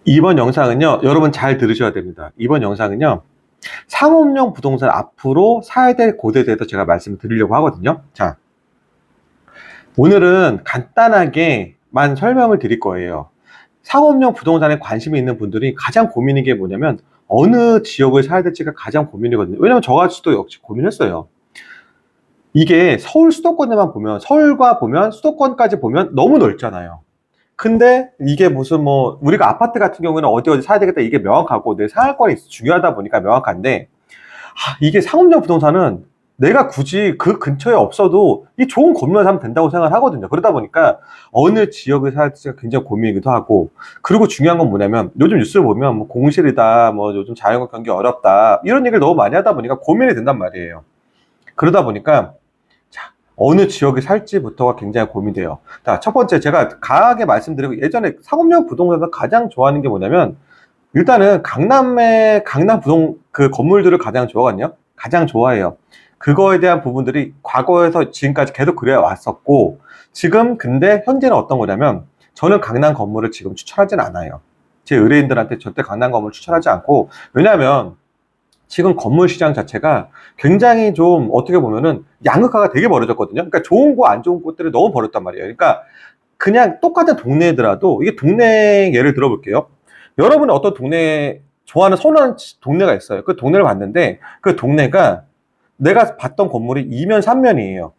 이번 영상은요, 여러분 잘 들으셔야 됩니다. 이번 영상은요, 상업용 부동산 앞으로 사야 될 곳에 대해서 제가 말씀을 드리려고 하거든요. 자, 오늘은 간단하게만 설명을 드릴 거예요. 상업용 부동산에 관심이 있는 분들이 가장 고민인 게 뭐냐면, 어느 지역을 사야 될지가 가장 고민이거든요. 왜냐면 저같이도 역시 고민했어요. 이게 서울 수도권에만 보면, 서울과 보면, 수도권까지 보면 너무 넓잖아요. 근데 이게 무슨 뭐 우리가 아파트 같은 경우는 어디 사야 되겠다 이게 명확하고 내 생활권이 중요하다 보니까 명확한데, 이게 상업용 부동산은 내가 굳이 그 근처에 없어도 이 좋은 건물만 사면 된다고 생각을 하거든요. 그러다 보니까 어느 지역을 사야 될지가 굉장히 고민이기도 하고, 그리고 중요한 건 뭐냐면 요즘 뉴스 보면 뭐 공실이다, 뭐 요즘 자영업 경기 어렵다 이런 얘기를 너무 많이 하다 보니까 고민이 된단 말이에요. 그러다 보니까 어느 지역에 살지부터가 굉장히 고민돼요. 자, 첫 번째 제가 강하게 말씀드리고, 예전에 상업용 부동산에서 가장 좋아하는 게 뭐냐면, 일단은 강남 그 건물들을 가장 좋아하거든요. 가장 좋아해요. 그거에 대한 부분들이 과거에서 지금까지 계속 그래 왔었고, 지금 근데 현재는 어떤 거냐면, 저는 강남 건물을 지금 추천하진 않아요. 제 의뢰인들한테 절대 강남 건물을 추천하지 않고, 왜냐하면 지금 건물 시장 자체가 굉장히 좀 어떻게 보면은 양극화가 되게 벌어졌거든요. 그러니까 좋은 거 안 좋은 곳들이 너무 벌어졌단 말이에요. 그러니까 그냥 똑같은 동네더라도, 이게 동네 예를 들어볼게요. 여러분은 어떤 동네 좋아하는 선호하는 동네가 있어요. 그 동네를 봤는데 그 동네가 내가 봤던 건물이 2면 3면이에요.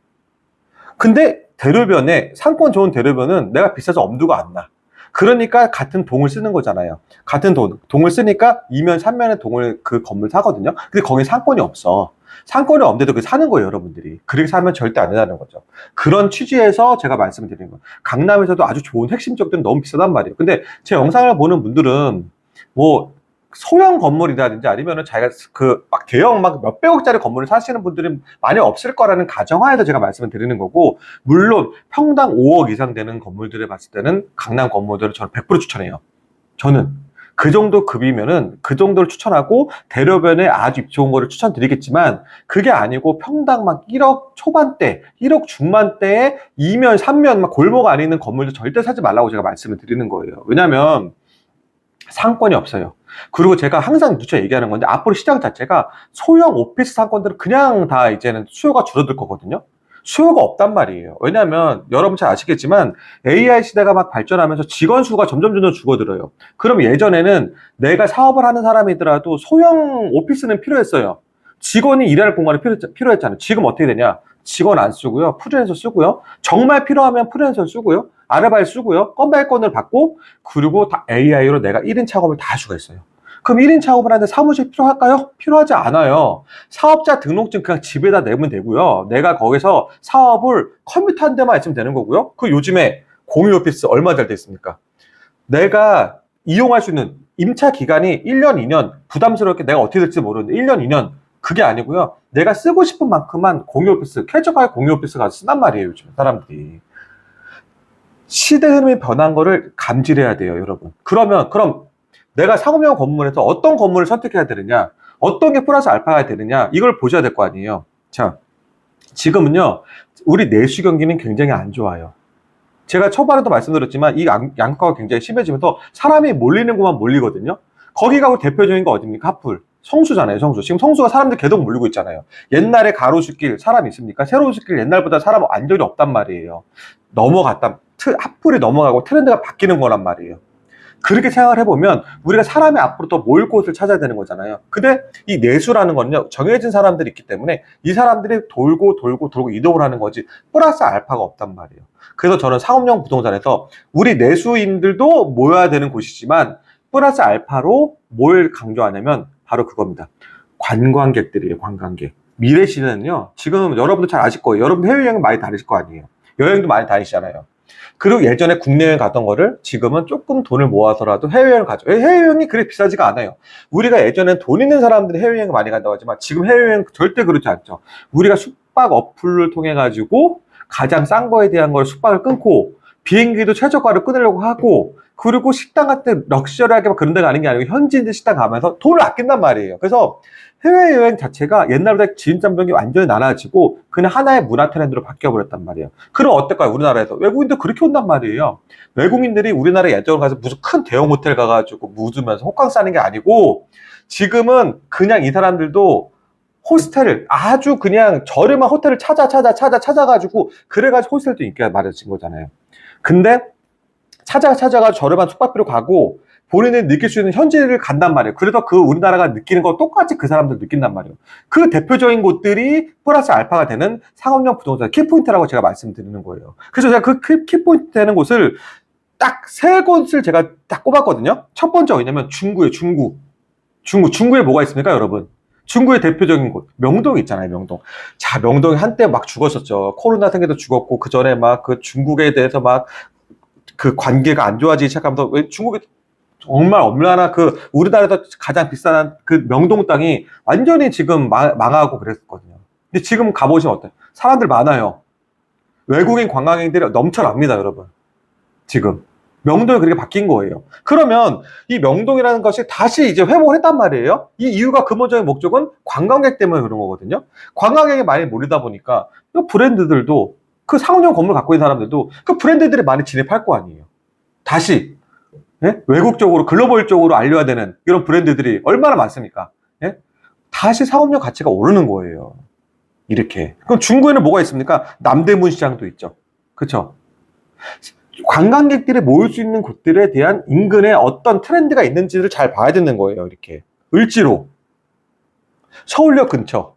근데 대로변에, 상권 좋은 대로변은 내가 비싸서 엄두가 안 나. 그러니까 같은 동을 쓰는 거잖아요. 같은 동을 쓰니까 2면 3면의 동을 그 건물 사거든요. 근데 거기 상권이 없어. 상권이 없는데도 그 사는 거예요, 여러분들이. 그렇게 사면 절대 안 된다는 거죠. 그런 취지에서 제가 말씀을 드리는 거예요. 강남에서도 아주 좋은 핵심 지역들은 너무 비싸단 말이에요. 근데 제 영상을 보는 분들은 뭐 소형 건물이라든지 아니면은 자기가 그 막 대형 막 몇백억짜리 건물을 사시는 분들이 많이 없을 거라는 가정하에서 제가 말씀을 드리는 거고, 물론 평당 5억 이상 되는 건물들을 봤을 때는 강남 건물들을 저는 100% 추천해요. 저는 그 정도 급이면은 그 정도를 추천하고, 대로변에 아주 좋은 거를 추천드리겠지만, 그게 아니고 평당 막 1억 초반대, 1억 중반대에 2면 3면 막 골목 안에 있는 건물들 절대 사지 말라고 제가 말씀을 드리는 거예요. 왜냐면 상권이 없어요. 그리고 제가 항상 누차 얘기하는 건데, 앞으로 시장 자체가 소형 오피스 상권들은 그냥 다 이제는 수요가 줄어들 거거든요. 수요가 없단 말이에요. 왜냐하면 여러분 잘 아시겠지만 AI 시대가 막 발전하면서 직원 수가 점점 줄어들어요. 그럼 예전에는 내가 사업을 하는 사람이더라도 소형 오피스는 필요했어요. 직원이 일할 공간이 필요했잖아요. 지금 어떻게 되냐? 직원 안 쓰고요. 프리랜서 쓰고요. 정말 필요하면 프리랜서 쓰고요. 아르바이트 쓰고요. 건배건을 받고, 그리고 다 AI로 내가 1인 작업을 다 할 수가 있어요. 그럼 1인 작업을 하는데 사무실 필요할까요? 필요하지 않아요. 사업자 등록증 그냥 집에다 내면 되고요. 내가 거기서 사업을 컴퓨터 한 대만 있으면 되는 거고요. 그 요즘에 공유 오피스 얼마 잘 돼 있습니까? 내가 이용할 수 있는 임차 기간이 1년, 2년, 부담스럽게 내가 어떻게 될지 모르는데 1년, 2년, 그게 아니고요. 내가 쓰고 싶은 만큼만 공유 오피스, 쾌적하게 공유 오피스 가서 쓴단 말이에요, 요즘 사람들이. 시대 흐름이 변한 거를 감지해야 돼요, 여러분. 그럼 내가 상업용 건물에서 어떤 건물을 선택해야 되느냐, 어떤 게 플러스 알파가 되느냐, 이걸 보셔야 될 거 아니에요. 자, 지금은요, 우리 내수 경기는 굉장히 안 좋아요. 제가 초반에도 말씀드렸지만 이 양가가 굉장히 심해지면서 사람이 몰리는 곳만 몰리거든요. 거기가 대표적인 거 어딥니까? 하풀. 성수잖아요, 성수. 지금 성수가 사람들 계속 몰리고 있잖아요. 옛날에 가로수길 사람 있습니까? 세로수길 옛날보다 사람 완전히 없단 말이에요. 하풀이 넘어가고 트렌드가 바뀌는 거란 말이에요. 그렇게 생각을 해보면 우리가 사람이 앞으로 더 모일 곳을 찾아야 되는 거잖아요. 근데 이 내수라는 거는요, 정해진 사람들이 있기 때문에 이 사람들이 돌고 이동을 하는 거지 플러스 알파가 없단 말이에요. 그래서 저는 상업용 부동산에서 우리 내수인들도 모여야 되는 곳이지만 플러스 알파로 뭘 강조하냐면 바로 그겁니다. 관광객들이에요, 관광객. 미래 시대는요, 지금 여러분도 잘 아실 거예요. 여러분 해외여행 많이 다니실 거 아니에요. 여행도 많이 다니시잖아요. 그리고 예전에 국내 여행 갔던 거를 지금은 조금 돈을 모아서라도 해외여행 가죠. 해외여행이 그리 비싸지가 않아요. 우리가 예전엔 돈 있는 사람들이 해외여행 많이 간다고 하지만 지금 해외여행 절대 그렇지 않죠. 우리가 숙박 어플을 통해 가지고 가장 싼 거에 대한 걸 숙박을 끊고 비행기도 최저가로 끊으려고 하고, 그리고 식당 같은 데 럭셔리하게 막 그런 데가 아닌 게 아니고 현지인들 식당 가면서 돈을 아낀단 말이에요. 그래서 해외여행 자체가 옛날보다 진입장벽이 완전히 나눠지고 그냥 하나의 문화 트렌드로 바뀌어버렸단 말이에요. 그럼 어떨까요? 우리나라에서 외국인들 그렇게 온단 말이에요. 외국인들이 우리나라에 예적으로 가서 무슨 큰 대형 호텔 가가지고 묻으면서 호캉스 하는 게 아니고, 지금은 그냥 이 사람들도 호스텔을 아주 그냥 저렴한 호텔을 찾아가지고 그래가지고 호스텔도 인기가 많아진 거잖아요. 근데 찾아가지고 저렴한 숙박비로 가고 본인이 느낄 수 있는 현지를 간단 말이에요. 그래서 그 우리나라가 느끼는 거 똑같이 그 사람들 느낀단 말이에요. 그 대표적인 곳들이 플러스 알파가 되는 상업용 부동산 키포인트라고 제가 말씀드리는 거예요. 그래서 제가 그 키포인트 되는 곳을 딱 세 곳을 제가 딱 꼽았거든요. 첫 번째 어디냐면 중구에 중구에 뭐가 있습니까, 여러분? 중구의 대표적인 곳, 명동 있잖아요, 명동. 자, 명동이 한때 막 죽었었죠. 코로나 생겨도 죽었고, 그 전에 막 그 중국에 대해서 막 그 관계가 안 좋아지기 시작하면서, 왜 중국이 정말 얼마나 그 우리나라에서 가장 비싼 그 명동 땅이 완전히 지금 망하고 그랬거든요. 근데 지금 가보시면 어때요? 사람들 많아요. 외국인 관광객들이 넘쳐납니다, 여러분. 지금. 명동이 그렇게 바뀐 거예요. 그러면 이 명동이라는 것이 다시 이제 회복을 했단 말이에요. 이 이유가 근본적인 목적은 관광객 때문에 그런 거거든요. 관광객이 많이 몰리다 보니까 이 브랜드들도 그 상업용 건물 갖고 있는 사람들도 그 브랜드들이 많이 진입할 거 아니에요. 다시 예? 외국적으로 글로벌적으로 알려야 되는 이런 브랜드들이 얼마나 많습니까? 예? 다시 상업용 가치가 오르는 거예요. 이렇게. 그럼 중구에는 뭐가 있습니까? 남대문 시장도 있죠. 그렇죠? 관광객들이 모일 수 있는 곳들에 대한 인근에 어떤 트렌드가 있는지를 잘 봐야 되는 거예요. 이렇게 을지로, 서울역 근처.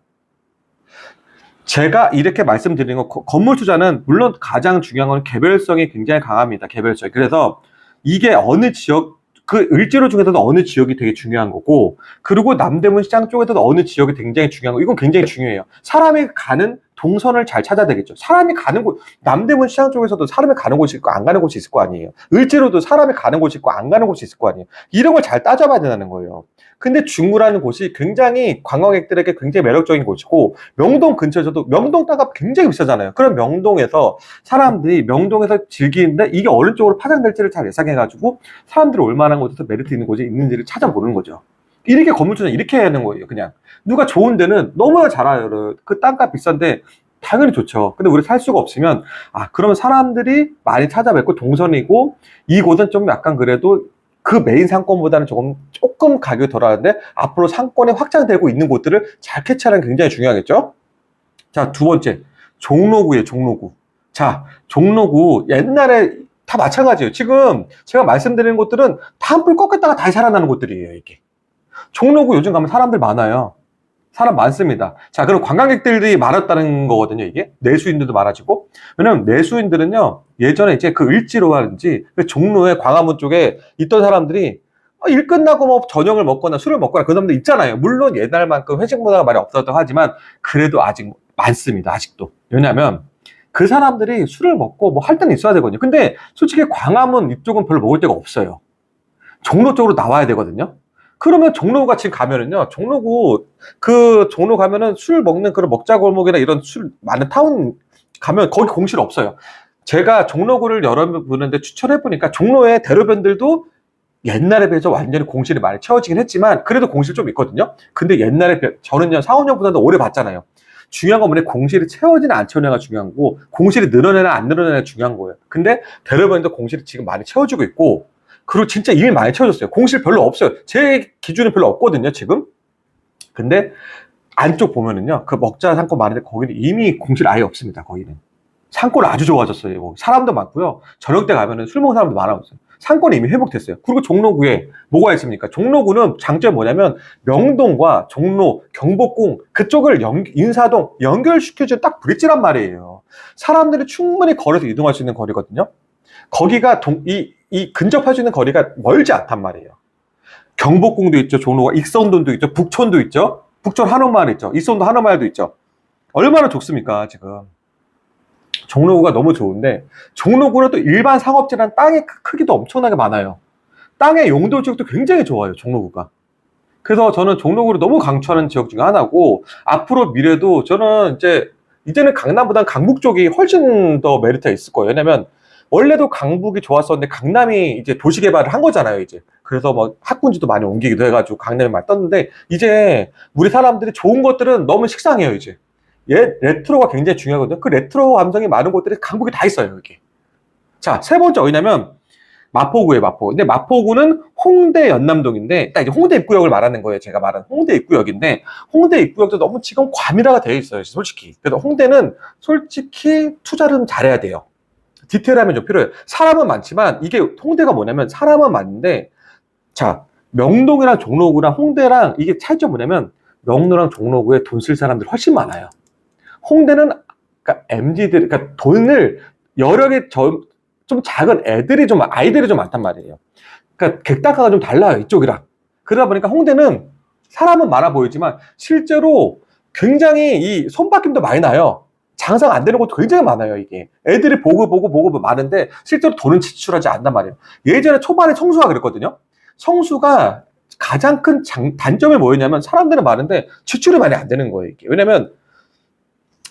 제가 이렇게 말씀드리는 거, 건물 투자는 물론 가장 중요한 건 개별성이 굉장히 강합니다. 개별성. 그래서 이게 어느 지역, 그 을지로 중에서도 어느 지역이 되게 중요한 거고, 그리고 남대문 시장 쪽에서도 어느 지역이 굉장히 중요한 거. 이건 굉장히 중요해요. 사람이 가는 동선을 잘 찾아야 되겠죠. 사람이 가는 곳, 남대문 시장 쪽에서도 사람이 가는 곳이 있고 안 가는 곳이 있을 거 아니에요. 을지로도 사람이 가는 곳이 있고 안 가는 곳이 있을 거 아니에요. 이런 걸 잘 따져봐야 된다는 거예요. 근데 중구라는 곳이 굉장히 관광객들에게 굉장히 매력적인 곳이고, 명동 근처에서도 명동 땅값 굉장히 비싸잖아요. 그럼 명동에서 사람들이 명동에서 즐기는데 이게 어느 쪽으로 파장될지를 잘 예상해가지고 사람들이 올만한 곳에서 메리트 있는 곳이 있는지를 찾아보는 거죠. 이렇게 건물 투자 이렇게 해야 하는 거예요. 그냥 누가 좋은 데는 너무나 잘 알아요. 그 땅값 비싼데 당연히 좋죠. 근데 우리 살 수가 없으면 그러면 사람들이 많이 찾아뵙고 동선이고 이곳은 좀 약간 그래도 그 메인 상권보다는 조금 가격이 덜하는데 앞으로 상권이 확장되고 있는 곳들을 잘 캐치하는 게 굉장히 중요하겠죠. 자, 두 번째 종로구예요. 종로구. 자, 종로구 옛날에 다 마찬가지예요. 지금 제가 말씀드리는 곳들은 다 한풀 꺾였다가 다시 살아나는 곳들이에요. 이게 종로구 요즘 가면 사람들 많아요. 사람 많습니다. 자, 그럼 관광객들이 많았다는 거거든요, 이게. 내수인들도 많아지고. 왜냐면 내수인들은요, 예전에 이제 그 을지로라든지 그 종로에 광화문 쪽에 있던 사람들이 일 끝나고 뭐 저녁을 먹거나 술을 먹거나 그런 사람들 있잖아요. 물론 옛날만큼 회식 문화가 많이 없었다고 하지만 그래도 아직 많습니다, 아직도. 왜냐면 그 사람들이 술을 먹고 뭐 할 때는 있어야 되거든요. 근데 솔직히 광화문 이쪽은 별로 먹을 데가 없어요. 종로 쪽으로 나와야 되거든요. 그러면 종로가 지금 가면은요, 종로 가면은 술 먹는 그런 먹자골목이나 이런 술 많은 타운 가면 거기 공실 없어요. 제가 종로구를 여러분한테 추천해보니까 종로의 대로변들도 옛날에 비해서 완전히 공실이 많이 채워지긴 했지만 그래도 공실 좀 있거든요. 근데 옛날에 저는요, 상업용보다도 오래 봤잖아요. 중요한 건 뭐냐, 공실이 채워지나 안 채워지나가 중요한 거고 공실이 늘어나나 안 늘어나나 중요한 거예요. 근데 대로변도 공실이 지금 많이 채워지고 있고 그리고 진짜 일 많이 채워졌어요. 공실 별로 없어요. 제 기준에 별로 없거든요, 지금. 근데 안쪽 보면은요, 그 먹자 상권 많은데 거기는 이미 공실 아예 없습니다, 거기는. 상권 아주 좋아졌어요. 사람도 많고요. 저녁 때 가면은 술 먹는 사람도 많아졌어요. 상권이 이미 회복됐어요. 그리고 종로구에 뭐가 있습니까? 종로구는 장점이 뭐냐면 명동과 종로, 경복궁 그쪽을 인사동 연결시켜주는 딱 브릿지란 말이에요. 사람들이 충분히 걸어서 이동할 수 있는 거리거든요. 거기가 근접할 수 있는 거리가 멀지 않단 말이에요. 경복궁도 있죠, 종로가. 익선동도 있죠, 북촌도 있죠. 북촌 한옥마을 있죠. 익선동 한옥마을도 있죠. 얼마나 좋습니까, 지금. 종로구가 너무 좋은데, 종로구는 또 일반 상업지라는 땅의 크기도 엄청나게 많아요. 땅의 용도 지역도 굉장히 좋아요, 종로구가. 그래서 저는 종로구를 너무 강추하는 지역 중에 하나고, 앞으로 미래도 저는 이제는 강남보다는 강북 쪽이 훨씬 더 메리트가 있을 거예요. 왜냐면 원래도 강북이 좋았었는데 강남이 이제 도시 개발을 한 거잖아요, 이제. 그래서 뭐 학군지도 많이 옮기기도 해가지고 강남이 많이 떴는데, 이제 우리 사람들이 좋은 것들은 너무 식상해요, 이제. 레트로가 굉장히 중요하거든요. 그 레트로 감성이 많은 곳들이 강북에 다 있어요, 여기. 자, 세 번째 어디냐면, 마포구예요, 마포. 근데 마포구는 홍대 연남동인데, 딱 이제 홍대 입구역을 말하는 거예요. 제가 말한 홍대 입구역인데, 홍대 입구역도 너무 지금 과밀화가 되어 있어요, 솔직히. 그래서 홍대는 솔직히 투자를 잘해야 돼요. 디테일하면 좀 필요해요. 사람은 많지만, 이게 홍대가 뭐냐면, 사람은 많은데, 자, 명동이랑 종로구랑 홍대랑 이게 차이점 뭐냐면, 명동랑 종로구에 돈 쓸 사람들이 훨씬 많아요. 홍대는, 그러니까 MZ들, 그러니까 돈을 여러 개 좀 작은 애들이 좀, 아이들이 좀 많단 말이에요. 그러니까 객단가가 좀 달라요, 이쪽이랑. 그러다 보니까 홍대는 사람은 많아 보이지만 실제로 굉장히 이 손바뀜도 많이 나요. 장사가 안 되는 것도 굉장히 많아요, 이게. 애들이 보고 많은데 실제로 돈은 지출하지 않단 말이에요. 예전에 초반에 성수가 그랬거든요. 성수가 가장 큰 단점이 뭐였냐면 사람들은 많은데 지출이 많이 안 되는 거예요, 이게. 왜냐면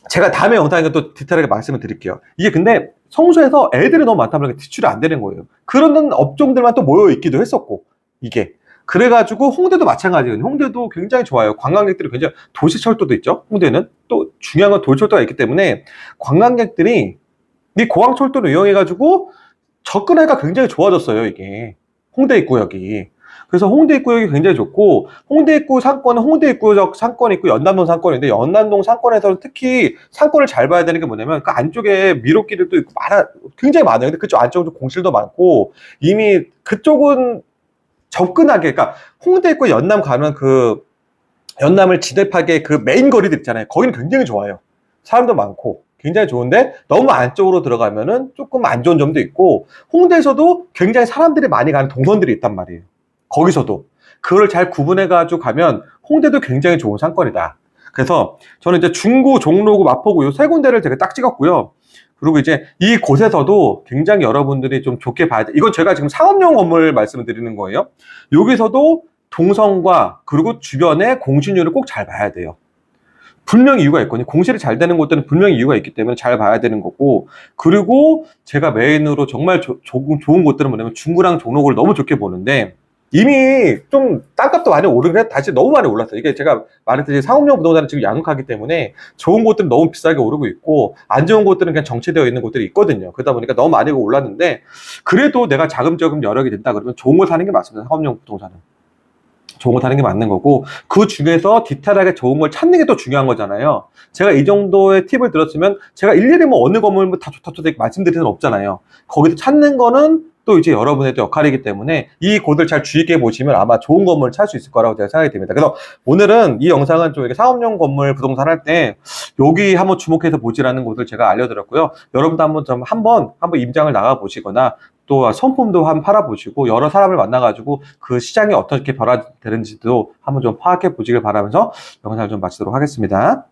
제가 다음에 영상에 또 디테일하게 말씀을 드릴게요. 이게 근데 성수에서 애들이 너무 많다 보니까 지출이 안 되는 거예요. 그런 업종들만 또 모여 있기도 했었고, 이게. 그래가지고 홍대도 마찬가지예요. 홍대도 굉장히 좋아요. 관광객들이 굉장히, 도시철도도 있죠. 홍대는 또 중요한 건 도시철도가 있기 때문에 관광객들이 이 공항철도를 이용해가지고 접근하기가 굉장히 좋아졌어요, 이게. 홍대 입구역이. 그래서 홍대 입구역이 굉장히 좋고, 홍대 입구 상권은 홍대 입구역 상권이 있고 연남동 상권인데, 연남동 상권에서는 특히 상권을 잘 봐야 되는 게 뭐냐면 그 안쪽에 미로길도 있고 굉장히 많아요. 근데 그쪽 안쪽은 공실도 많고, 이미 그쪽은 접근하게, 그러니까 홍대 입구 연남 가면 그 연남을 진입하게 그 메인 거리들 있잖아요. 거기는 굉장히 좋아요. 사람도 많고 굉장히 좋은데, 너무 안쪽으로 들어가면은 조금 안 좋은 점도 있고, 홍대에서도 굉장히 사람들이 많이 가는 동선들이 있단 말이에요. 거기서도 그걸 잘 구분해가지고 가면 홍대도 굉장히 좋은 상권이다. 그래서 저는 이제 중구, 종로구, 마포구 이 세 군데를 제가 딱 찍었고요. 그리고 이제 이곳에서도 굉장히 여러분들이 좀 좋게 봐야 돼. 이건 제가 지금 상업용 건물 말씀을 드리는 거예요. 여기서도 동선과 그리고 주변의 공실률을 꼭 잘 봐야 돼요. 분명히 이유가 있거든요. 공실이 잘 되는 곳들은 분명히 이유가 있기 때문에 잘 봐야 되는 거고, 그리고 제가 메인으로 정말 좋은 곳들은 뭐냐면 중구랑 종로구를 너무 좋게 보는데, 이미 좀 땅값도 많이 오르긴 다시 너무 많이 올랐어요. 이게 제가 말했듯이 상업용 부동산은 지금 양극하기 때문에 좋은 곳들은 너무 비싸게 오르고 있고, 안 좋은 곳들은 그냥 정체되어 있는 곳들이 있거든요. 그러다 보니까 너무 많이 올랐는데, 그래도 내가 자금저금 여력이 된다 그러면 좋은 거 사는 게 맞습니다. 상업용 부동산은 좋은 거 사는 게 맞는 거고, 그 중에서 디테일하게 좋은 걸 찾는 게 또 중요한 거잖아요. 제가 이 정도의 팁을 들었으면 제가 일일이 뭐 어느 건물 뭐 다 좋다 말씀드릴 수는 없잖아요. 거기서 찾는 거는 또 이제 여러분의 또 역할이기 때문에 이 곳을 잘 주의 깊게 보시면 아마 좋은 건물을 찾을 수 있을 거라고 제가 생각이 듭니다. 그래서 오늘은 이 영상은 좀 이렇게 상업용 건물 부동산 할 때 여기 한번 주목해서 보시라는 곳을 제가 알려드렸고요. 여러분도 한번 임장을 나가 보시거나 또 상품도 한번 팔아보시고 여러 사람을 만나가지고 그 시장이 어떻게 변화되는지도 한번 좀 파악해 보시길 바라면서 영상을 좀 마치도록 하겠습니다.